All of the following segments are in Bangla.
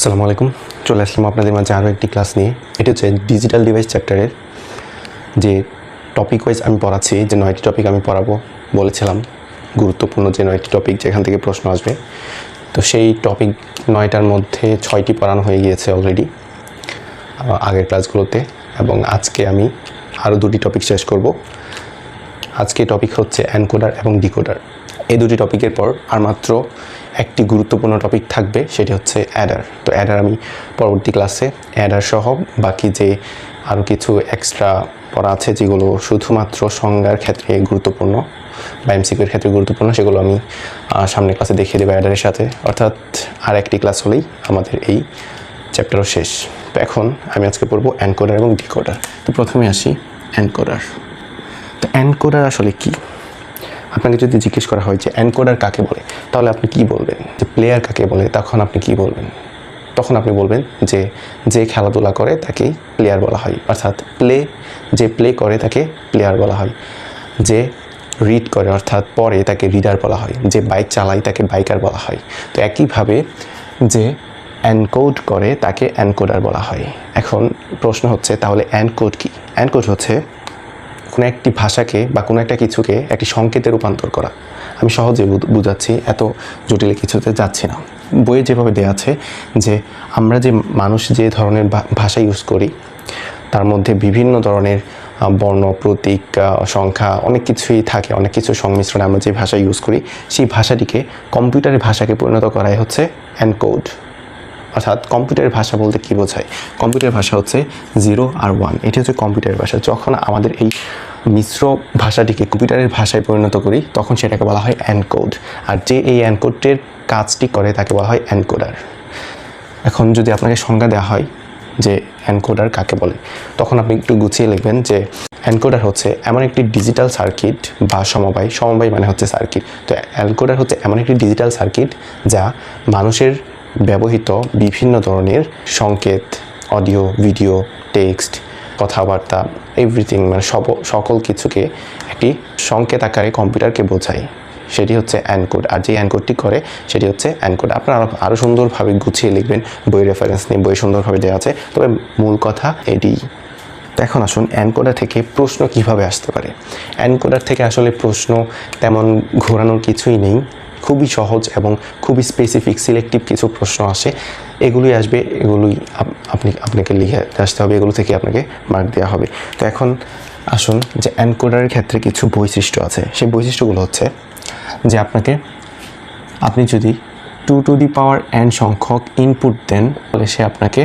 আসসালামু আলাইকুম, চলে আসলাম আপনাদের মাঝে আরও একটি ক্লাস নিয়ে। এটি হচ্ছে ডিজিটাল ডিভাইস চ্যাপ্টারের যে টপিক ওয়াইজ আমি পড়াচ্ছি, যে 9টি টপিক আমি পড়াবো বলেছিলাম, গুরুত্বপূর্ণ যে 9টি টপিক যেখান থেকে প্রশ্ন আসবে। তো সেই টপিক 9টার মধ্যে 6টি পড়ানো হয়ে গিয়েছে অলরেডি আগের ক্লাসগুলোতে, এবং আজকে আমি আরও 2টি টপিক শেষ করব। আজকে টপিক হচ্ছে এনকোডার এবং ডিকোডার। এই দুটি টপিকের পর আর মাত্র একটি গুরুত্বপূর্ণ টপিক থাকবে, সেটি হচ্ছে অ্যাডার। তো অ্যাডার আমি পরবর্তী ক্লাসে অ্যাডার সহ বাকি যে আরও কিছু এক্সট্রা পড়া আছে যেগুলো শুধুমাত্র সংজ্ঞার ক্ষেত্রে গুরুত্বপূর্ণ বা এমসিকিউর ক্ষেত্রে গুরুত্বপূর্ণ, সেগুলো আমি সামনের ক্লাসে দেখিয়ে দেবো অ্যাডারের সাথে। অর্থাৎ আর একটি ক্লাস হলেই আমাদের এই চ্যাপ্টারও শেষ। তো এখন আমি আজকে পড়বো এনকোডার এবং ডিকোডার। তো প্রথমে আসি এনকোডার। তো এনকোডার আসলে কি? আপনাকে যদি জিজ্ঞেস করা হয় যে এনকোডার কাকে বলে, তাহলে আপনি কি বলবেন? যে প্লেয়ার কাকে বলে, তখন আপনি কি বলবেন? তখন আপনি বলবেন যে যে খেলাধুলা করে তাকেই প্লেয়ার বলা হয়, অর্থাৎ যে প্লে করে তাকে প্লেয়ার বলা হয়। যে রিড করে অর্থাৎ পড়ে তাকে রিডার বলা হয়। যে বাইক চালায় তাকে বাইকার বলা হয়। তো একইভাবে যে এনকোড করে তাকে এনকোডার বলা হয়। এখন প্রশ্ন হচ্ছে, তাহলে এনকোড কি? এনকোড হচ্ছে কোনো একটি ভাষাকে বা কোনো একটা কিছুকে একটি সংকেতে রূপান্তর করা। আমি সহজে বুঝাচ্ছি, এত জটিল কিছুতে যাচ্ছি না। বইয়ে যেভাবে দেওয়া আছে যে আমরা যে মানুষ যে ধরনের ভাষা ইউজ করি, তার মধ্যে বিভিন্ন ধরনের বর্ণ, প্রতীক, সংখ্যা অনেক কিছুই থাকে, অনেক কিছু সংমিশ্রণে আমরা যে ভাষা ইউজ করি, সেই ভাষাটিকে কম্পিউটারের ভাষাকে পরিণত করাই হচ্ছে এনকোড। অর্থাৎ কম্পিউটারের ভাষা বলতে কী বোঝায়? কম্পিউটারের ভাষা হচ্ছে 0 আর 1, এটি হচ্ছে কম্পিউটারের ভাষা। যখন আমাদের এই মিশ্র ভাষাটিকে কম্পিউটারের ভাষায় পরিণত করি, তখন সেটাকে বলা হয় এনকোড। আর যে এই এনকোডের কাজটি করে তাকে বলা হয় এনকোডার। এখন যদি আপনাকে সংজ্ঞা দেওয়া হয় যে এনকোডার কাকে বলে, তখন আপনি একটু গুছিয়ে লিখবেন যে এনকোডার হচ্ছে এমন একটি ডিজিটাল সার্কিট বা সমবায় মানে হচ্ছে সার্কিট। তো এনকোডার হচ্ছে এমন একটি ডিজিটাল সার্কিট যা মানুষের ব্যবহৃত বিভিন্ন ধরনের সংকেত, অডিও, ভিডিও, টেক্সট, কথাবার্তা, এভরিথিং মানে সকল কিছুকে একটি সংকেত আকারে কম্পিউটারকে বোঝায়। সেটি হচ্ছে এনকোড। আর যে এনকোডটি করে সেটি হচ্ছে এনকোড। আপনারা আরও সুন্দরভাবে গুছিয়ে লিখবেন, বই রেফারেন্স নিয়ে, বই সুন্দরভাবে দেওয়া আছে, তবে মূল কথা এটি। তো এখন আসুন এনকোডার থেকে প্রশ্ন কিভাবে আসতে পারে। এনকোডার থেকে আসলে প্রশ্ন তেমন ঘোরানোর কিছুই নেই, খুবই সহজ এবং খুবই স্পেসিফিক সিলেক্টিভ কিছু প্রশ্ন আসে। এগুলোই আসবে, এগুলোই আপনাকে লিখে আসতে হবে, এগুলো থেকে আপনাকে মার্ক দেওয়া হবে। তো এখন আসুন যে এনকোডারের ক্ষেত্রে কিছু বৈশিষ্ট্য আছে। সেই বৈশিষ্ট্যগুলো হচ্ছে যে আপনি যদি 2 টু দি পাওয়ার n সংখ্যক ইনপুট দেন, তাহলে সে আপনাকে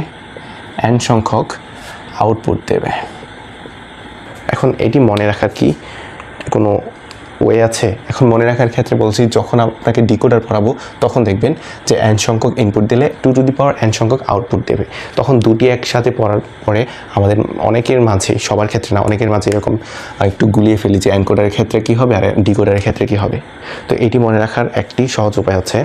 n সংখ্যক আউটপুট দেবে। এখন এটি মনে রাখার কি কোনো ওয়ে আছে? এখন মনে রাখার ক্ষেত্রে বলছি, যখন আপনাকে ডিকোডার পড়াবো তখন দেখবেন যে n সংখ্যক ইনপুট দিলে 2 টু দি পাওয়ার n সংখ্যক আউটপুট দেবে। তখন দুটি একসাথে পড়ার পরে আমাদের অনেকের মাঝে, সবার ক্ষেত্রে না, অনেকের মাঝে এরকম একটু গুলিয়ে ফেলি যে এনকোডারের ক্ষেত্রে কী হবে আর ডিকোডারের ক্ষেত্রে কী হবে। তো এটি মনে রাখার একটি সহজ উপায় হচ্ছে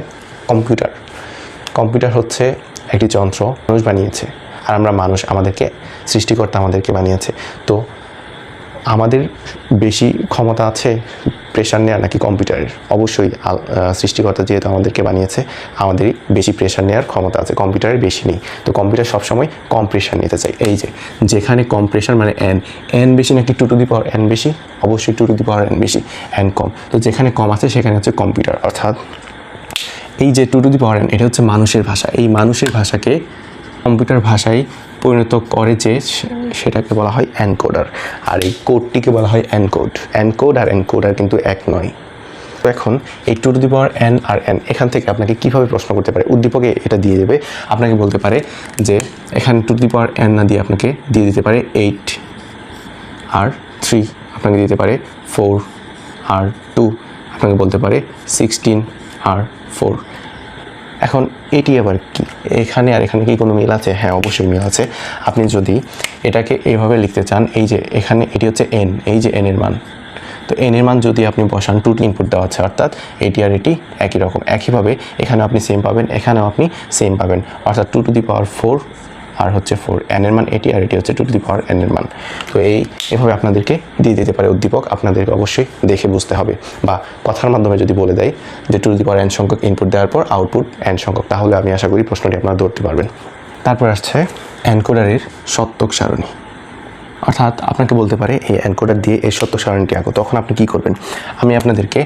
কম্পিউটার হচ্ছে একটি যন্ত্র, মানুষ বানিয়েছে, আর আমরা মানুষ, আমাদেরকে সৃষ্টিকর্তা আমাদেরকে বানিয়েছে। তো আমাদের বেশি ক্ষমতা আছে প্রেশার নেওয়ার নাকি কম্পিউটারের? অবশ্যই সৃষ্টিকর্তা যেহেতু আমাদেরকে বানিয়েছে, আমাদেরই বেশি প্রেশার নেওয়ার ক্ষমতা আছে, কম্পিউটারের বেশি নেই। তো কম্পিউটার সবসময় কম প্রেশার নিতে চাই। এই যে যেখানে কম প্রেশার মানে এন বেশি নাকি 2 টু দি পাওয়ার n বেশি? অবশ্যই 2 টু দি পাওয়ার n বেশি, n কম। তো যেখানে কম আছে সেখানে হচ্ছে কম্পিউটার। অর্থাৎ এই যে 2 টু দি পাওয়ার n, এটা হচ্ছে মানুষের ভাষা। এই মানুষের ভাষাকে কম্পিউটার ভাষায় পরিণত করে যে, সেটাকে বলা হয় এনকোডার। আর এই কোডটিকে বলা হয় এনকোড আর এনকোডার কিন্তু এক নয়। তো এখন এই 2 টু দি পাওয়ার n আর n, এখান থেকে আপনাকে কীভাবে প্রশ্ন করতে পারে? উদ্দীপকে এটা দিয়ে দেবে, আপনাকে বলতে পারে যে এখানে 2 টু দি পাওয়ার n না দিয়ে আপনাকে দিয়ে দিতে পারে 8 আর 3, আপনাকে দিতে পারে 4 আর 2, আপনাকে বলতে পারে 16 আর 4। এখন এটি আবার কি? এখানে আর এখানে কি কোনো মিল আছে? হ্যাঁ, অবশ্যই মিল আছে। আপনি যদি এটাকে এইভাবে লিখতে চান, এই যে এখানে এটি হচ্ছে n, এই যে n এর মান, তো n এর মান যদি আপনি বসান, 2টি ইনপুট দেওয়া আছে, অর্থাৎ এটি আর এটি একই রকম। একইভাবে এখানে আপনি সেম পাবেন, এখানেও আপনি সেম পাবেন, অর্থাৎ 2 টু দি পাওয়ার 4 আর হচ্ছে 4, n এর মান এটি আর এটি হচ্ছে 2 টু দি পাওয়ার n এর মান। তো এভাবে আপনাদেরকে দিয়ে দিতে পারে উদ্দীপক, আপনাদেরকে অবশ্যই দেখে বুঝতে হবে, বা কথার মাধ্যমে যদি বলে দেয় যে 2 টু দি পাওয়ার n সংখ্যক ইনপুট দেওয়ার পর আউটপুট n সংখ্যক, তাহলে আমি আশা করি প্রশ্নটি আপনারা ধরতে পারবেন। তারপর আসছে এনকোডারের সত্যক সারণী, অর্থাৎ আপনাকে বলতে পারে এই এনকোডার দিয়ে এই সত্যক সারণীটি আঁকো, তখন আপনি কি করবেন? আমি আপনাদেরকে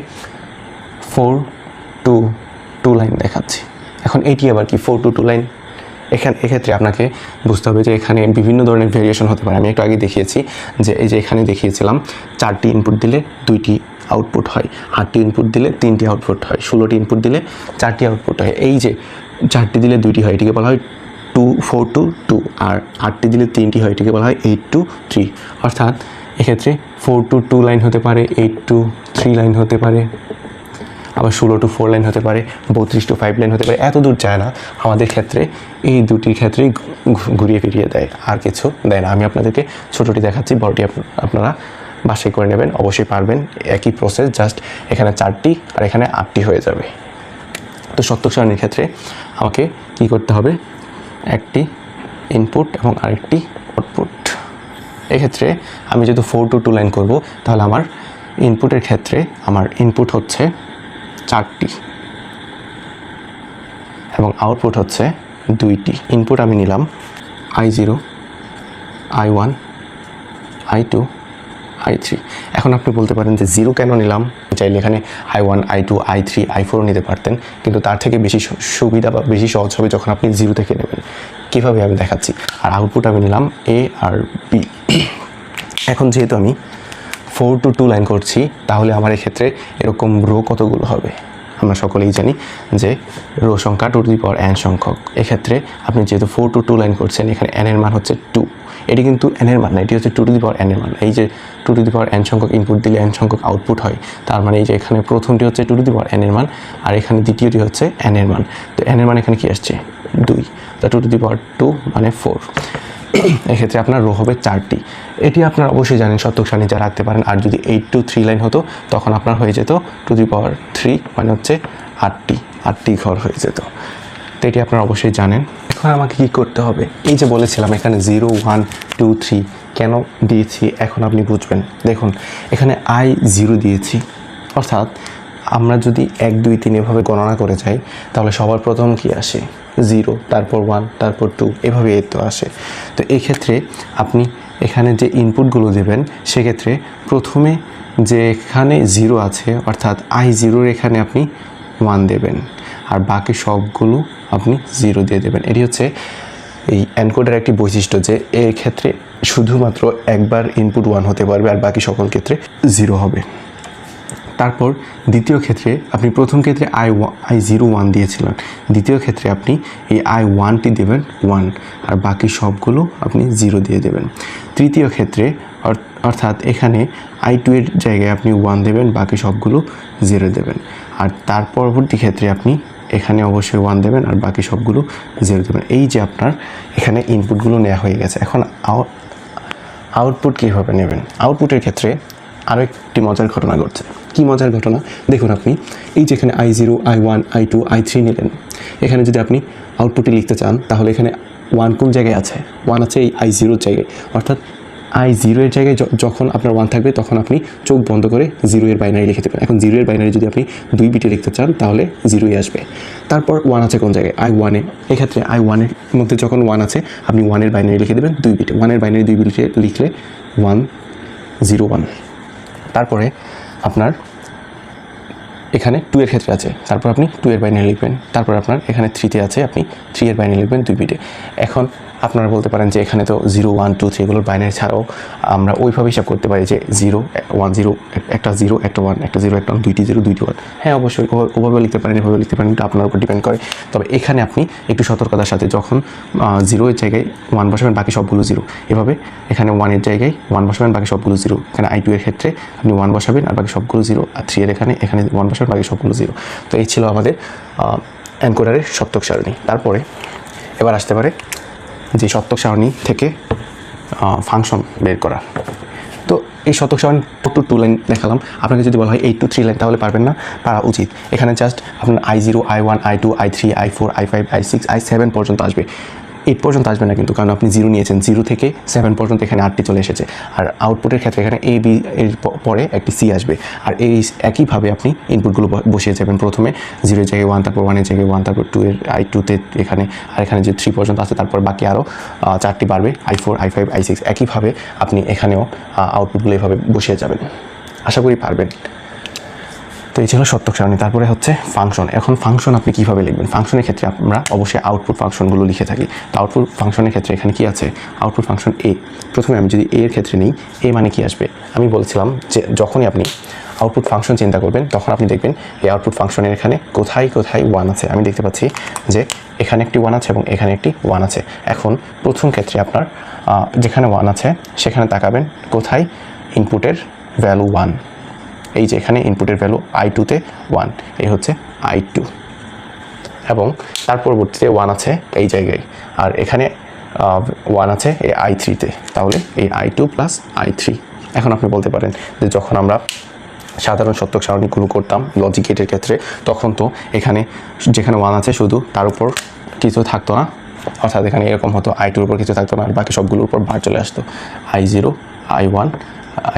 4 টু 2 লাইন দেখাচ্ছি। এখন এটি আবার কি 4 টু 2 লাইন? এক্ষেত্রে আপনাকে বুঝতে হবে যে এখানে বিভিন্ন ধরনের ভেরিয়েশন হতে পারে। আমি একটু আগে দেখিয়েছি যে এই যে এখানে দেখিয়েছিলাম 4টি ইনপুট দিলে 2টি আউটপুট হয়, 8টি ইনপুট দিলে 3টি আউটপুট হয়, 16টি ইনপুট দিলে 4টি আউটপুট হয়। এই যে 4টি দিলে 2টি হয়, এটিকে বলা হয় 4 টু 2, আর 8টি দিলে 3টি হয়, এটিকে বলা হয় 8 টু 3। অর্থাৎ এক্ষেত্রে 4 টু 2 লাইন হতে পারে, 8 টু 3 লাইন হতে পারে, আবার 16 টু 4 লাইন হতে পারে, 32 টু 5 লাইন হতে পারে। এত দূর যায় না আমাদের ক্ষেত্রে, এই দুটির ক্ষেত্রেই ঘুরিয়ে ফিরিয়ে দেয়, আর কিছু দেয় না। আমি আপনাদেরকে ছোটোটি দেখাচ্ছি, বড়টি আপনারা বাছাই করে নেবেন, অবশ্যই পারবেন। একই প্রসেস, জাস্ট এখানে 4টি আর এখানে 8টি হয়ে যাবে। তো সত্যক সারণীর ক্ষেত্রে আমাকে কী করতে হবে? একটি ইনপুট এবং আরেকটি আউটপুট। এক্ষেত্রে আমি যেহেতু 4 টু 2 লাইন করব, তাহলে আমার ইনপুটের ক্ষেত্রে আমার ইনপুট হচ্ছে 4টি এবং আউটপুট হচ্ছে 2টি। ইনপুট আমি নিলাম I0, I1, I2, I3। এখন আপনি বলতে পারেন যে 0 কেন নিলাম? চাইলে এখানে I1, I2, I3, I4 নিতে পারতেন, কিন্তু তার থেকে বেশি সুবিধা বা বেশি সহজ হবে যখন আপনি 0 থেকে নেবেন। কীভাবে আমি দেখাচ্ছি। আর আউটপুট আমি নিলাম A আর B। এখন যেহেতু আমি 4 টু 2 লাইন করছি, তাহলে আমার এক্ষেত্রে এরকম রো কতগুলো হবে? আমরা সকলেই জানি যে রো সংখ্যা 2 টু দি পাওয়ার n সংখ্যক। এক্ষেত্রে আপনি যেহেতু 4 টু 2 লাইন করছেন, এখানে n এর মান হচ্ছে 2। এটি কিন্তু n এর মান না, এটি হচ্ছে 2 টু দি পাওয়ার n এর মান। এই যে 2 টু দি পাওয়ার n সংখ্যক ইনপুট দিলে n সংখ্যক আউটপুট হয়, তার মানে এই যে এখানে প্রথমটি হচ্ছে 2 টু দি পাওয়ার n এর মান, আর এখানে দ্বিতীয়টি হচ্ছে n এর মান। তো n এর মান এখানে কি আসছে? 2। তো 2 টু দি পাওয়ার 2 মানে 4। এক্ষেত্রে আপনার রো হবে 4টি। এটি আপনারা অবশ্যই জানেন, সত্যক সারণী যা রাখতে পারেন। আর যদি 8 টু 3 লাইন হতো, তখন আপনার হয়ে যেত 2 টু দি পাওয়ার 3 মানে হচ্ছে 8টি ঘর হয়ে যেত। তো এটি আপনারা অবশ্যই জানেন। এখন আমাকে কী করতে হবে? এই যে বলেছিলাম এখানে 0, 1, 2, 3 কেন দিয়েছি, এখন আপনি বুঝবেন। দেখুন এখানে I0 দিয়েছি, অর্থাৎ আমরা যদি 1, 2, 3 এভাবে গণনা করে যাই, তাহলে সবার প্রথম কি আসে? 0, তারপর 1, তারপর 2, এভাবে তো আসে। তো এক্ষেত্রে আপনি এখানে যে ইনপুটগুলো দেবেন, সেক্ষেত্রে প্রথমে যে এখানে 0 আছে, অর্থাৎ I0-র এখানে আপনি 1 দেবেন, আর বাকি সবগুলো আপনি 0 দিয়ে দেবেন। এটি হচ্ছে এই এনকোডের একটি বৈশিষ্ট্য, যে এর ক্ষেত্রে শুধুমাত্র একবার ইনপুট 1 হতে পারবে, আর বাকি সকল ক্ষেত্রে 0 হবে। তারপর দ্বিতীয় ক্ষেত্রে আপনি প্রথম ক্ষেত্রে I0 1 দিয়েছিলেন, দ্বিতীয় ক্ষেত্রে আপনি এই I1টি দেবেন 1, আর বাকি সবগুলো আপনি 0 দিয়ে দেবেন। তৃতীয় ক্ষেত্রে অর্থাৎ এখানে I2 এর জায়গায় আপনি 1 দেবেন, বাকি সবগুলো 0 দেবেন। আর তার পরবর্তী ক্ষেত্রে আপনি এখানে অবশ্যই 1 দেবেন, আর বাকি সবগুলো 0 দেবেন। এই যে আপনার এখানে ইনপুটগুলো নেওয়া হয়ে গেছে। এখন আউটপুট কীভাবে নেবেন? আউটপুটের ক্ষেত্রে আরও একটি মজার ঘটনা ঘটছে। কী মজার ঘটনা? দেখুন আপনি এই যেখানে I0, I1, I2, I3 নিলেন, এখানে যদি আপনি আউটপুটে লিখতে চান, তাহলে এখানে 1 কোন জায়গায় আছে? 1 আছে এই I0-র জায়গায়। অর্থাৎ I0-এর জায়গায় যখন আপনার 1 থাকবে, তখন আপনি চোখ বন্ধ করে 0 এর বাইনারি লিখে দেবেন। এখন 0 এর বাইনারি যদি আপনি 2 বিটে লিখতে চান, তাহলে 0ই আসবে। তারপর 1 আছে কোন জায়গায়? I1-এ। এক্ষেত্রে I1-এর মধ্যে যখন 1 আছে, আপনি 1 এর বাইনারি লিখে দেবেন 2 বিটে। 1 এর বাইনারি 2 বিটে লিখলে 1 0 1। তারপরে আপনার এখানে 2 এর ক্ষেত্রে আছে, তারপর আপনি 2 এর বাইনারি লিখবেন। তারপর আপনার এখানে 3-তে আছে, আপনি 3 এর বাইনারি লিখবেন 2 বিটে। এখন আপনারা বলতে পারেন যে এখানে তো 0, 1, 2, 3 এগুলোর বাইনারি ছাড়াও আমরা ওইভাবে হিসাব করতে পারি যে 0, 1, 0, একটা 0, একটা 1, একটা 0, একটা 1, 2টি 0, 2টি 1। হ্যাঁ, অবশ্যই ওভাবে লিখতে পারেন, এভাবে লিখতে পারেন, এটা আপনার উপর ডিপেন্ড করে। তবে এখানে আপনি একটু সতর্কতার সাথে যখন 0 এর জায়গায় 1 বসাবেন, বাকি সবগুলো 0। এভাবে এখানে 1 এর জায়গায় 1 বসাবেন, বাকি সবগুলো 0। এখানে I2 এর ক্ষেত্রে আপনি 1 বসাবেন, আর বাকি সবগুলো 0। আর 3 এর এখানে 1 বসাবেন, বাকি সবগুলো 0। তো এই ছিল আমাদের এনকোডারের সত্যক সারণী। তারপরে এবার আসতে পারে যে সত্যক সারণী থেকে ফাংশন বের করা। তো এই সত্যক সারণী 4 টু 2 লাইন দেখালাম। আপনাকে যদি বলা হয় 8 টু 3 লাইন, তাহলে পারবেন না, পারা উচিত। এখানে জাস্ট আপনার I0, I1, I2, I3, I4, I5, I6, I7 পর্যন্ত আসবে। 8 পর্যন্ত আসবে না কিন্তু, কারণ আপনি 0 নিয়েছেন, 0 থেকে 7 পর্যন্ত এখানে 8টি চলে এসেছে। আর আউটপুটের ক্ষেত্রে এখানে এ বি এর পরে একটি সি আসবে। আর এই একইভাবে আপনি ইনপুটগুলো বসিয়ে যাবেন। প্রথমে 0 এর জায়গায় 1, তারপর 1 এর জায়গায় 1, তারপর 2 এর I2-তে এখানে, আর এখানে যে 3 পর্যন্ত আছে, তারপর বাকি আরও 4টি বাড়বে, I4, I5, I6। একইভাবে আপনি এখানেও আউটপুটগুলো এভাবে বসিয়ে যাবেন। আশা করি পারবেন। তো এই ছিল সত্যক সারণী। তারপরে হচ্ছে ফাংশন। এখন ফাংশন আপনি কীভাবে লিখবেন? ফাংশনের ক্ষেত্রে আমরা অবশ্যই আউটপুট ফাংশনগুলো লিখে থাকি। তো আউটপুট ফাংশনের ক্ষেত্রে এখানে কি আছে? আউটপুট ফাংশন এ। প্রথমে আমি যদি এ এর ক্ষেত্রে নিই, এ মানে কি আসবে? আমি বলেছিলাম যে যখনই আপনি আউটপুট ফাংশন চিন্তা করবেন, তখন আপনি দেখবেন এই আউটপুট ফাংশনের এখানে কোথায় কোথায় 1 আছে। আমি দেখতে পাচ্ছি যে এখানে একটি 1 আছে এবং এখানে একটি 1 আছে। এখন প্রথম ক্ষেত্রে আপনার যেখানে 1 আছে সেখানে তাকাবেন কোথায়? ইনপুটের ভ্যালু 1। এই যে এখানে ইনপুটের ভ্যালু I2-তে 1, এই হচ্ছে I2, এবং তার পরবর্তীতে 1 আছে এই জায়গায়, আর এখানে 1 আছে এই I3-তে। তাহলে এই I2 প্লাস I3। এখন আপনি বলতে পারেন যে যখন আমরা সাধারণ সত্যক সারণীগুলো করতাম লজিক গেটের ক্ষেত্রে, তখন তো এখানে যেখানে 1 আছে শুধু তার উপর কিছু থাকতো না, অর্থাৎ এখানে এরকম হতো I2-র উপর কিছু থাকতো না, আর বাকি সবগুলোর উপর বার চলে আসতো। I0, I1,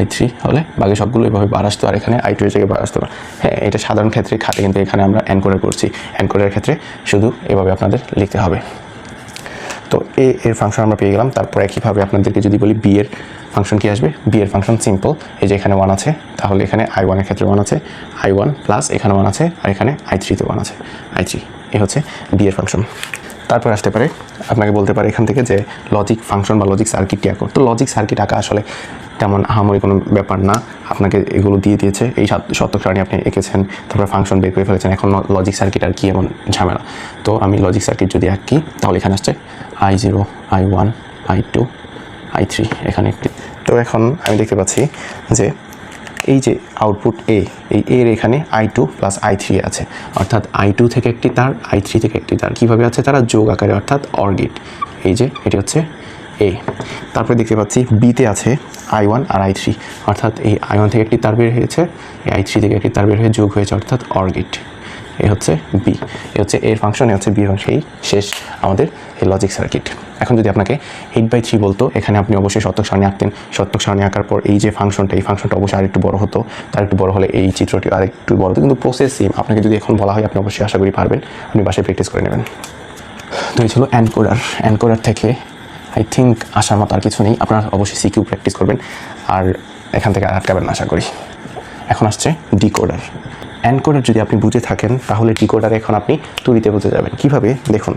I3 হলে বাকি সবগুলো এভাবে বার আসতো, আর এখানে I2 এর জায়গায় বার আসতো না। হ্যাঁ, এটা সাধারণ ক্ষেত্রে খাটে, কিন্তু এখানে আমরা এনকোডার করছি। এনকোডারের ক্ষেত্রে শুধু এভাবে আপনাদের লিখতে হবে। তো এর ফাংশন আমরা পেয়ে গেলাম। তারপর একইভাবে আপনাদেরকে যদি বলি বি এর ফাংশন কী আসবে? বি এর ফাংশন সিম্পল। এই যে এখানে 1 আছে, তাহলে এখানে I1 এর ক্ষেত্রে 1 আছে, I1 প্লাস এখানে 1 আছে, আর এখানে I3-তে 1 আছে, I3। এই হচ্ছে বি এর ফাংশন। তারপর আসতে পারে, আপনাকে বলতে পারে এখান থেকে যে লজিক ফাংশন বা লজিক সার্কিটটি আঁকো। তো লজিক সার্কিট আঁকা আসলে তেমন আহামরি কোনো ব্যাপার না। আপনাকে এগুলো দিয়ে দিয়েছে, এই সত্যক সারণী আপনি এঁকেছেন, তারপর ফাংশন বের করে ফেলেছেন। এখন লজিক সার্কিট আর কি এমন ঝামেলা? তো আমি লজিক সার্কিট যদি আঁকি, তাহলে এখানে আসছে I0, I1, I2, I3 এখানে একটি। তো এখন আমি দেখতে পাচ্ছি যে এই যে আউটপুট এ, এই এর এখানে I2 প্লাস I3 আছে, অর্থাৎ I2 থেকে একটি তার, I3 থেকে একটি তার। কীভাবে আছে? তারা যোগ আকারে, অর্থাৎ অর গেট। এই যে এটি হচ্ছে এ। তারপরে দেখতে পাচ্ছি বিতে আছে I1 আর I3, অর্থাৎ এই I1 থেকে একটি তার বের হয়েছে, এই I3 থেকে একটি তার বের হয়ে যোগ হয়েছে, অর্থাৎ অর গেট। এই হচ্ছে বি, এই হচ্ছে এর ফাংশন, এই হচ্ছে বি ফাংশন। এই শেষ আমাদের এই লজিক সার্কিট। এখন যদি আপনাকে 8/3 বলতো, এখানে আপনি অবশ্যই সত্যক সারণী আঁকতেন। সত্যক সারণী আঁকার পর এই যে ফাংশনটা, এই ফাংশনটা অবশ্যই আরেকটু বড় হতো, তার একটু বড় হলে এই চিত্রটি আরেকটু বড় হতো, কিন্তু প্রসেস সেম। আপনাকে যদি এখন বলা হয়, আপনি অবশ্যই আশা করি পারবেন। আপনি বাসায় প্র্যাকটিস করে নেবেন। তো এই ছিল এনকোডার। এনকোডার থেকে আই থিঙ্ক আসার মতো আর কিছু নেই। আপনারা অবশ্যই সিকিউ প্র্যাকটিস করবেন, আর এখান থেকে আর আটকাবেন না আশা করি। এখন আসছে ডিকোডার। এনকোডার যদি আপনি বুঝে থাকেন, তাহলে ডিকোডার এখন আপনি তুলিতে বুঝে যাবেন। কীভাবে? দেখুন,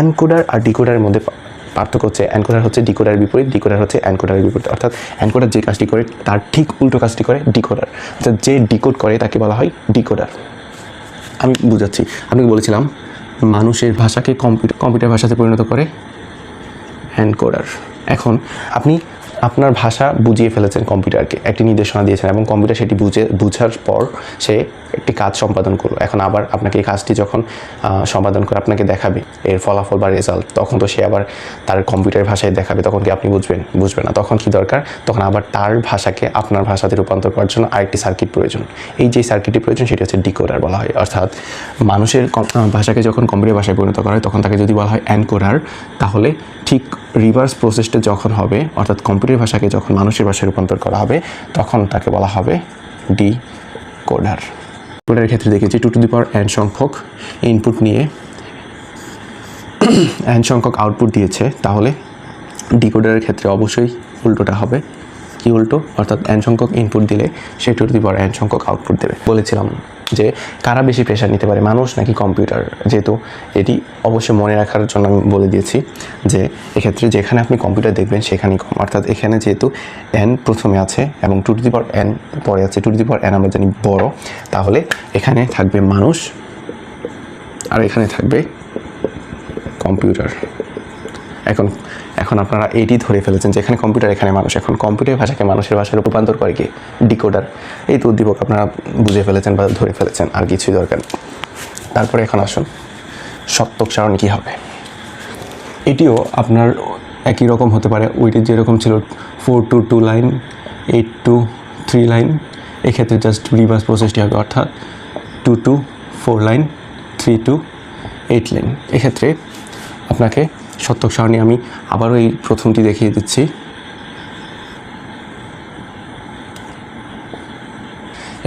এনকোডার আর ডিকোডারের মধ্যে পার্থক্য হচ্ছে, এনকোডার হচ্ছে ডিকোডারের বিপরীত, ডিকোডার হচ্ছে এনকোডারের বিপরীত। অর্থাৎ এনকোডার যে কাজটি করে তার ঠিক উল্টো কাজটি করে ডিকোডার। অর্থাৎ যে ডিকোড করে তাকে বলা হয় ডিকোডার। আমি বুঝাচ্ছি। আপনাকে বলেছিলাম মানুষের ভাষাকে কম্পিউটার ভাষাতে পরিণত করে এনকোডার। এখন আপনি আপনার ভাষা বুঝিয়ে ফেলেছেন কম্পিউটারকে, একটি নির্দেশনা দিয়েছেন, এবং কম্পিউটার সেটি বুঝার পর সে একটি কাজ সম্পাদন করলো। এখন আবার আপনাকে এই কাজটি যখন সম্পাদন করে আপনাকে দেখাবে এর ফলাফল বা রেজাল্ট, তখন তো সে আবার তার কম্পিউটার ভাষায় দেখাবে। তখন কি আপনি বুঝবেন না? তখন কি দরকার? তখন আবার তার ভাষাকে আপনার ভাষাতে রূপান্তর করার জন্য আরেকটি সার্কিট প্রয়োজন। এই যে সার্কিটটি প্রয়োজন সেটি হচ্ছে ডিকোডার বলা হয়। অর্থাৎ মানুষের ভাষাকে যখন কম্পিউটার ভাষায় পরিণত করা হয়, তখন তাকে যদি বলা হয় এনকোডার, তাহলে ঠিক রিভার্স প্রসেসটা যখন হবে, অর্থাৎ কম্পিউটার ভাষাকে যখন মানুষের ভাষায় রূপান্তর করা হবে, তখন তাকে বলা হবে ডিকোডার। ডিকোডারের ক্ষেত্রে দেখেছি 2n সংখ্যক ইনপুট নিয়ে n সংখ্যক আউটপুট দিয়েছে, তাহলে ডিকোডারের ক্ষেত্রে অবশ্যই উল্টোটা হবে। কি উল্টো? অর্থাৎ n সংখ্যক ইনপুট দিলে সে 2n সংখ্যক আউটপুট দেবে। বলেছিলাম যে কারা বেশি প্রেশার নিতে পারে, মানুষ নাকি কম্পিউটার? যেহেতু এটি অবশ্যই মনে রাখার জন্য আমি বলে দিয়েছি যে এক্ষেত্রে যেখানে আপনি কম্পিউটার দেখবেন সেখানেই কম। অর্থাৎ এখানে যেহেতু n প্রথমে আছে এবং 2n পরে আছে, 2n আমরা জানি বড়, তাহলে এখানে থাকবে মানুষ আর এখানে থাকবে কম্পিউটার। এখন আপনারা এটি ধরে ফেলেছেন যে এখানে কম্পিউটার, এখানে মানুষ। এখন কম্পিউটার ভাষাকে মানুষের ভাষায় রূপান্তর করে কি? ডিকোডার। এই তো উদ্দীপক আপনারা বুঝে ফেলেছেন বা ধরে ফেলেছেন, আর কিছুই দরকার নেই। তারপরে এখন আসুন সত্যক সারণী কী হবে। এটিও আপনার একই রকম হতে পারে। ওইটি যেরকম ছিল 4 to 2 লাইন, 8 to 3 লাইন, এক্ষেত্রে জাস্ট রিভার্স প্রসেসটি হবে, অর্থাৎ 2 to 4 লাইন, 3 to 8 লাইন। এক্ষেত্রে আপনাকে সত্যক সারণী আমি আবারও এই প্রথমটি দেখিয়ে দিচ্ছি।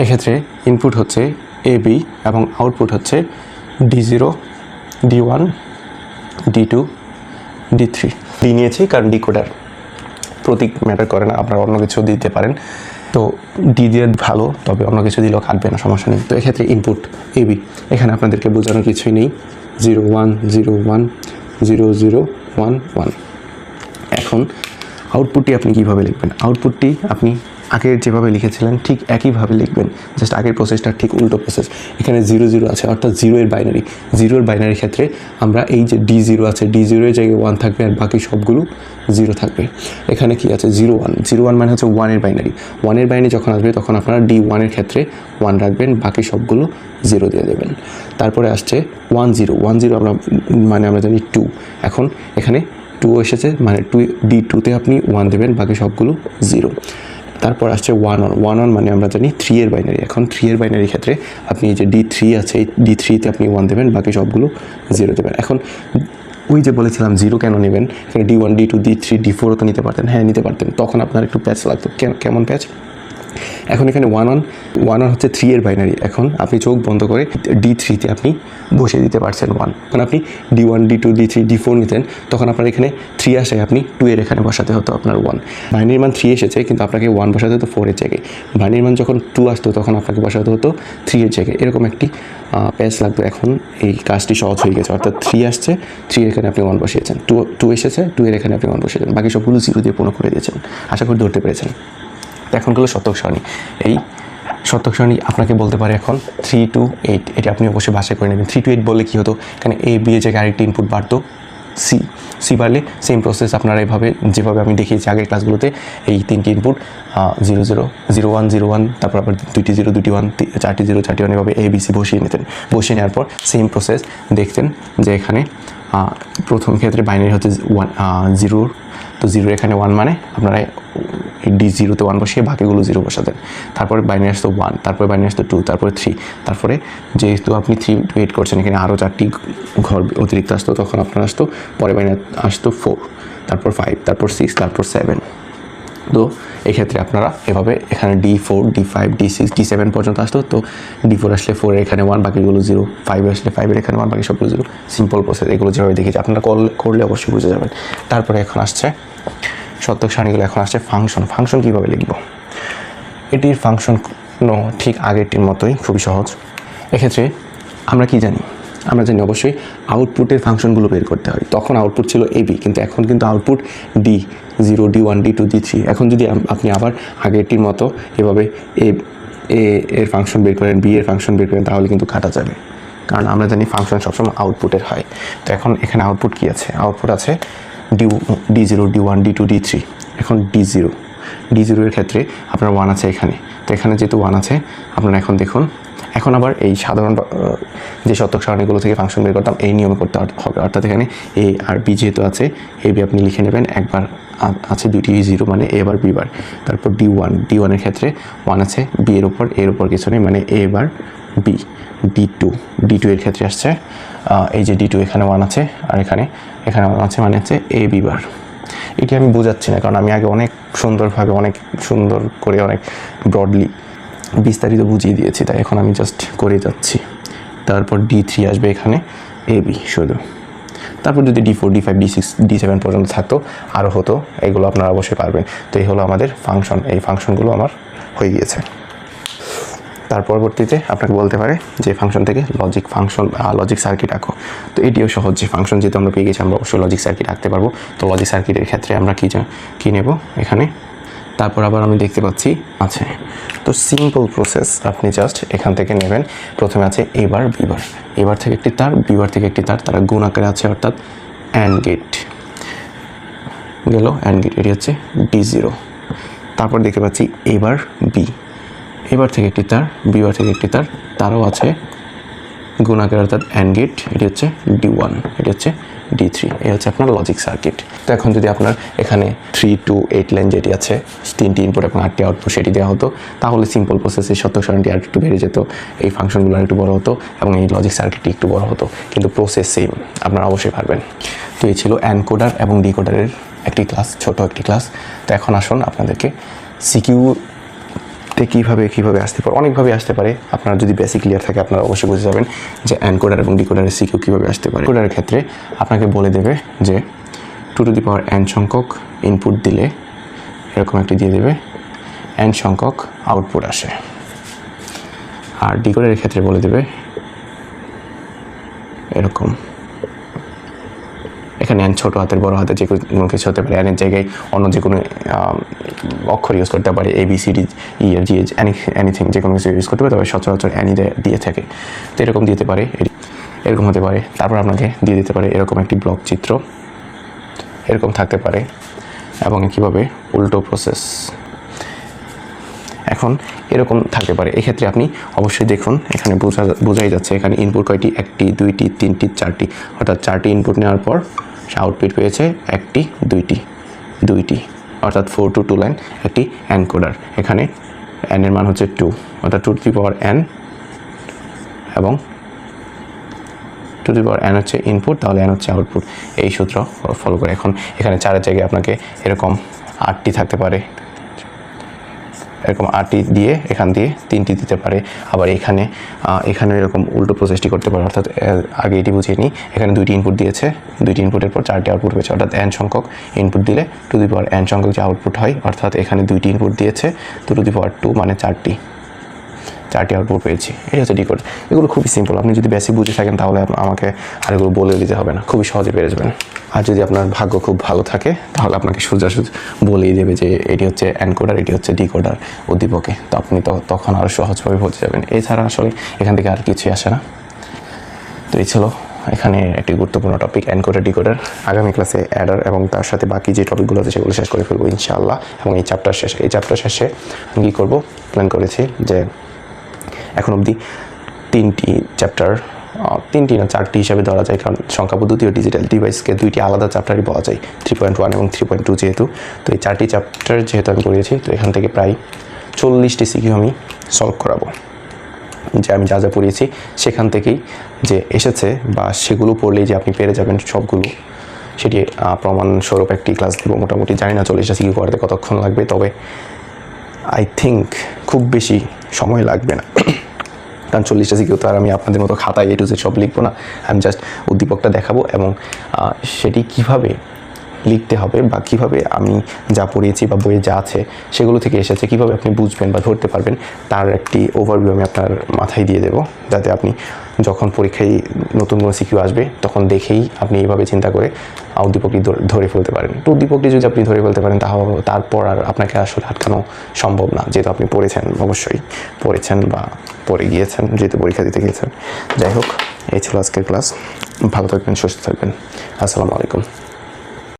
এক্ষেত্রে ইনপুট হচ্ছে AB এবং আউটপুট হচ্ছে D0, D1, D2, D3। D নিয়েছি কারণ ডিকোডার প্রতীক ম্যাটার করে না, আপনারা অন্য কিছু দিতে পারেন। তো ডি দিয়ে ভালো, তবে অন্য কিছু দিলেও কাটবে না, সমস্যা নেই। তো এক্ষেত্রে ইনপুট AB, এখানে আপনাদেরকে বোঝানোর কিছুই নেই। 0 1 0 1 0 0 1 1। এখন আউটপুটটি আপনি কীভাবে লিখবেন? আউটপুটটি আপনি আগের যেভাবে লিখেছিলেন ঠিক একইভাবে লিখবেন, জাস্ট আগের প্রসেসটা ঠিক উল্টো প্রসেস। এখানে 0 0 আছে, অর্থাৎ 0 এর বাইনারি। 0 এর বাইনারির ক্ষেত্রে আমরা এই যে D0 আছে, D0 এর জায়গায় 1 থাকবে আর বাকি সবগুলো 0 থাকবে। এখানে কি আছে? 0 1। 0 1 মানে হচ্ছে 1 এর বাইনারি। 1 এর বাইনারি যখন আসবে তখন আপনারা D1 এর ক্ষেত্রে 1 রাখবেন, বাকি সবগুলো 0 দিয়ে দেবেন। তারপরে আসছে 1 0 1 0, আমরা জানি 2। এখন এখানে 2 এসেছে, মানে D2তে আপনি 1 দেবেন, বাকি সবগুলো 0। তারপর আসছে 1 1 1 1, মানে আমরা জানি 3 এর বাইনারি। এখন 3 এর বাইনারির ক্ষেত্রে আপনি এই যে D3 আছে, এই D3তে আপনি 1 দেবেন, বাকি সবগুলো 0 দেবেন। এখন ওই যে বলেছিলাম 0 কেন নেবেন, এখানে D1 D2 D3 D4ও তো নিতে পারতেন। হ্যাঁ, নিতে পারতেন, তখন আপনার একটু প্যাচ লাগতো। কেমন প্যাচ? এখন এখানে 1 1 হচ্ছে 3 এর বাইনারি। এখন আপনি চোখ বন্ধ করে D3তে আপনি বসিয়ে দিতে পারছেন 1। এখন আপনি D1 D2 D3 D4 নিতেন, তখন আপনার এখানে 3 আসে, আপনি 2 এর এখানে বসাতে হতো আপনার 1। বাইনারির মান 3 এসেছে, কিন্তু আপনাকে 1 বসাতে হতো 4 এর জায়গায়। বাইনারির মান যখন 2 আসতো তখন আপনাকে বসাতে হতো 3 এর জায়গায়। এরকম একটি প্যাচ লাগতো। এখন এই কাজটি সহজ হয়ে গেছে, অর্থাৎ 3 আসছে, 3 এর এখানে আপনি 1 বসিয়েছেন, 2 এসেছে, 2 এর এখানে আপনি 1 বসিয়েছেন, বাকি সবগুলো 0 দিয়ে পূর্ণ করে দিয়েছেন। আশা করি ধরতে পেরেছেন। এখন হলো শতক সারণী। এই শতক সারণী আপনাকে বলতে পারে এখন 3 to 8, এটা আপনি অবশ্যই বাছাই করে নেবেন। 3 to 8 বলে কী হতো, এখানে A B এর জায়গায় আরেকটি ইনপুট বাড়তো C বাড়লে সেম প্রসেস আপনারা এভাবে, যেভাবে আমি দেখিয়েছি আগের ক্লাসগুলোতে, এই 3টি ইনপুট 0 0 0 1 0 1, তারপর আবার 2টি 0 2টি 1, 4টি 0 4টি 1, এভাবে A B C বসিয়ে নিতেন। বসিয়ে নেওয়ার পর সেম প্রসেস দেখতেন যে এখানে প্রথম ক্ষেত্রে বাইনারি হচ্ছে 0, তো 0 এখানে 1, মানে আপনারা D0তে 1 বসিয়ে বাকিগুলো 0 বসাতেন। তারপরে বাইনারি আসতো 1, তারপরে বাইনারি আসতো 2, তারপরে 3, তারপরে যেহেতু আপনি 3 to 8 করছেন, এখানে আরও 4টি ঘর অতিরিক্ত আসতো, তখন আপনার আসতো পরে বাইনারি আসতো 4, তারপর 5, তারপর 6, তারপর 7। তো এক্ষেত্রে আপনারা এভাবে এখানে D4 D5 D6 D7 পর্যন্ত আসতো। তো D4 আসলে 4 এর এখানে 1, বাকিগুলো 0, 5 আসলে 5 এর এখানে 1, বাকি সবগুলো 0। সিম্পল প্রসেস, এগুলো যেভাবে দেখেছি আপনারা করলে অবশ্যই বুঝে যাবেন। তারপরে এখন আসছে শতক সারণীগুলো। এখন আসছে ফাংশন কীভাবে লিখব? এটির ফাংশন ঠিক আগেরটির মতোই, খুবই সহজ। এক্ষেত্রে আমরা কি জানি? আমরা জানি অবশ্যই আউটপুটের ফাংশনগুলো বের করতে হয়। তখন আউটপুট ছিল AB, কিন্তু এখন কিন্তু output D0 D1 D2 D3। এখন যদি আপনি আবার আগেরটির মতো এভাবে A এর ফাংশন বের করেন, B এর ফাংশন বের করেন, তাহলে কিন্তু কাটা যাবে, কারণ আমরা জানি ফাংশন সবসময় আউটপুটের হয়। তো এখন এখানে আউটপুট কী আছে? আউটপুট আছে D0 D1 D2 D3। এখন D0 এর ক্ষেত্রে আপনার 1 আছে এখানে। তো এখানে যেহেতু 1 আছে, আপনারা এখন দেখুন, এখন আবার এই সাধারণ যে শতক সারণীগুলো থেকে ফাংশন বের করতাম, এই নিয়মে করতে হবে। অর্থাৎ এখানে A আর B যেহেতু আছে, AB আপনি লিখে নেবেন, একবার আছে 2টি 0, মানে A বার B বার। তারপর D1 এর ক্ষেত্রে 1 আছে, B এর উপর কিছু নেই, মানে A বার B। D2 এর ক্ষেত্রে আসছে এই যে D2 এখানে 1 আছে, আর এখানে 1 আছে, মানে হচ্ছে A B বার। এটি আমি বোঝাচ্ছি না, কারণ আমি আগে অনেক সুন্দরভাবে, অনেক সুন্দর করে, অনেক ব্রডলি বিস্তারিত বুঝিয়ে দিয়েছি, তাই এখন আমি জাস্ট করে যাচ্ছি। তারপর D3 আসবে এখানে AB শুধু। তারপর যদি D4 D5 D6 D7 পর্যন্ত থাকতো আরও হতো, এগুলো আপনারা অবশ্যই পারবেন। তো এই হলো আমাদের ফাংশন। এই ফাংশনগুলো আমার হয়ে গিয়েছে। তার পরবর্তীতে আপনাকে বলতে পারে যে ফাংশন থেকে লজিক সার্কিট আঁকো। তো এটিও সহজ, যে ফাংশন যেহেতু আমরা পেয়ে গেছি, আমরা অবশ্যই লজিক সার্কিট আঁকতে পারবো। তো লজিক সার্কিটের ক্ষেত্রে আমরা কী নেব এখানে? তারপর আবার আমি দেখতে পাচ্ছি আছে। তো সিম্পল প্রসেস, আপনি জাস্ট এখান থেকে নেবেন। প্রথমে আছে A bar B bar, A বার থেকে একটি তার, B বার থেকে একটি তার, তারা গুণ আকারে আছে, অর্থাৎ AND গেট গেল, AND গেট। এটি হচ্ছে D0। তারপর দেখতে পাচ্ছি A বার B, A বার থেকে একটি তার, B বার থেকে একটি তার, তারও আছে গুণাকার অর্থাৎ অ্যান্ড গেট, এটি হচ্ছে D1, এটি হচ্ছে D3, এই হচ্ছে আপনার লজিক সার্কিট। তো এখন যদি আপনার এখানে 3 to 8 লাইন যেটি আছে, 3টি ইনপুট এবং 8টি আউটপুট সেটি দেওয়া হতো, তাহলে সিম্পল প্রসেসের সত্যক সারণীটি আর একটু বেড়ে যেত, এই ফাংশনগুলো আর একটু বড় হতো এবং এই লজিক সার্কিটটি একটু বড় হতো, কিন্তু প্রসেস সেম, আপনারা অবশ্যই পারবেন। তো এই ছিল এনকোডার এবং ডিকোডারের একটি ক্লাস, ছোট একটি ক্লাস। তো এখন আসুন আপনাদেরকে সিকিউতে কীভাবে আসতে পারে, অনেকভাবে আসতে পারে। আপনার যদি বেসিক ক্লিয়ার থাকে আপনারা অবশ্যই বুঝে যাবেন যে এনকোডার এবং ডিকোডারের সিকিউ কীভাবে আসতে পারে। ডিকোডারের ক্ষেত্রে আপনাকে বলে দেবে যে 2 to the power n সংখ্যক ইনপুট দিলে এরকম একটি দিয়ে দেবে n সংখ্যক আউটপুট আসে। আর ডিকোডারের ক্ষেত্রে বলে দেবে এরকম, এখানে n ছোটো হাতের বড় হাতে যে কোনো কিছু হতে পারে, n-এর জায়গায় অন্য যে কোনো অক্ষর ইউজ করতে পারে, ABCD EF GH এনিথিং, যে কোনো কিছু ইউজ করতে পারে, তবে সচরাচর n-ই দিয়ে থাকে। তো এরকম দিতে পারে, এরকম হতে পারে। তারপর আপনাকে দিয়ে দিতে পারে এরকম একটি ব্লক চিত্র, এরকম থাকতে পারে, এবং কীভাবে উল্টো প্রসেস এখন এরকম থাকতে পারে। এক্ষেত্রে আপনি অবশ্যই দেখুন, এখানে বোঝাই যাচ্ছে এখানে ইনপুট কয়টি, 1টি 2টি 3টি 4টি, অর্থাৎ 4টি ইনপুট নেওয়ার পর সে আউটপুট পেয়েছে 1টি 2টি, অর্থাৎ 4 to 2 লাইন একটি এনকোডার। এখানে n এর মান হচ্ছে 2, অর্থাৎ 2 to the power n, এবং 2 to the power n হচ্ছে ইনপুট, তাহলে n হচ্ছে আউটপুট। এই সূত্র ফলো করে এখন এখানে 4-এর জায়গায় আপনাকে এরকম 8টি থাকতে পারে, এরকম 8টি দিয়ে এখান দিয়ে 3টি দিতে পারে। আবার এখানে এরকম উল্টো প্রসেসটি করতে পারে, অর্থাৎ আগে এটি বুঝিয়ে নিই। এখানে 2টি ইনপুট দিয়েছে, 2টি ইনপুটের পর 4টি আউটপুট পেয়েছে, অর্থাৎ n সংখ্যক ইনপুট দিলে 2 to the power n সংখ্যক যে আউটপুট হয়, অর্থাৎ এখানে 2টি ইনপুট দিয়েছে, 2 to the power 2 মানে 4টি আউটপুট পেয়েছি। এই হচ্ছে ডিকোড। এগুলো খুবই সিম্পল, আপনি যদি বেসিক বুঝে থাকেন তাহলে আমাকে আর এগুলো বলে দিতে হবে না, খুবই সহজে পেরে যাবেন। আর যদি আপনার ভাগ্য খুব ভালো থাকে তাহলে আপনাকে সোজাসুজি বলেই দেবে যে এটি হচ্ছে এনকোডার, এটি হচ্ছে ডিকোডার উদ্দীপকে, তো আপনি তখন আরও সহজভাবে বুঝে যাবেন। এছাড়া আসলে এখান থেকে আর কিছুই আসে না। তো এই ছিল এখানে একটি গুরুত্বপূর্ণ টপিক, এনকোডার ডিকোডার। আগামী ক্লাসে অ্যাডার এবং তার সাথে বাকি যে টপিকগুলো আছে সেগুলো শেষ করে ফেলবো ইনশাআল্লাহ। এবং এই চ্যাপ্টার শেষে আমি কী করবো প্ল্যান করেছি যে এখন অবধি 3টি চ্যাপ্টার, 3টি না 4টি হিসাবে ধরা যায়, কারণ সংখ্যা পদ্ধতি ও ডিজিটাল ডিভাইসকে 2টি আলাদা চ্যাপ্টারই বলা যায়, 3.1 এবং 3.2 যেহেতু। তো এই 4টি চ্যাপ্টার যেহেতু আমি করিয়েছি, তো এখান থেকে প্রায় 40টি সিকিউ আমি সলভ করাবো, যে আমি যা পড়িয়েছি সেখান থেকেই যে এসেছে, বা সেগুলো পড়লেই যে আপনি পেরে যাবেন সবগুলো, সেটি প্রমাণস্বরূপ একটি ক্লাস দেবো। মোটামুটি জানি না 40টা সিকিউ করতে কতক্ষণ লাগবে, তবে আই থিঙ্ক খুব বেশি সময় লাগবে না, কারণ 40টা সিকিউ তো আর আমি আপনাদের মতো খাতায় A to Z সব লিখবো না। আমি জাস্ট উদ্দীপকটা দেখাবো এবং সেটি কিভাবে লিখতে হবে বা কিভাবে আমি যা পড়িয়েছি বা বইয়ে যা আছে সেগুলো থেকে এসেছে, কিভাবে আপনি বুঝবেন বা ধরতে পারবেন, তার একটি ওভারভিউ আমি আপনার মাথায় দিয়ে দেবো, যাতে আপনি যখন পরীক্ষায় নতুন কোনো সিকিউ আসবে তখন দেখেই আপনি এইভাবে চিন্তা করে উদ্দীপকটি ধরে ফেলতে পারেন। তো উদ্দীপকটি যদি আপনি ধরে ফেলতে পারেন তাহলে তারপর আর আপনাকে আসলে আটকানো সম্ভব না, যেহেতু আপনি অবশ্যই পড়েছেন বা পড়ে গিয়েছেন, যেহেতু পরীক্ষা দিতে গিয়েছেন। যাই হোক, এই ছিল আজকের ক্লাস। ভালো থাকবেন, সুস্থ থাকবেন। আসসালামু আলাইকুম।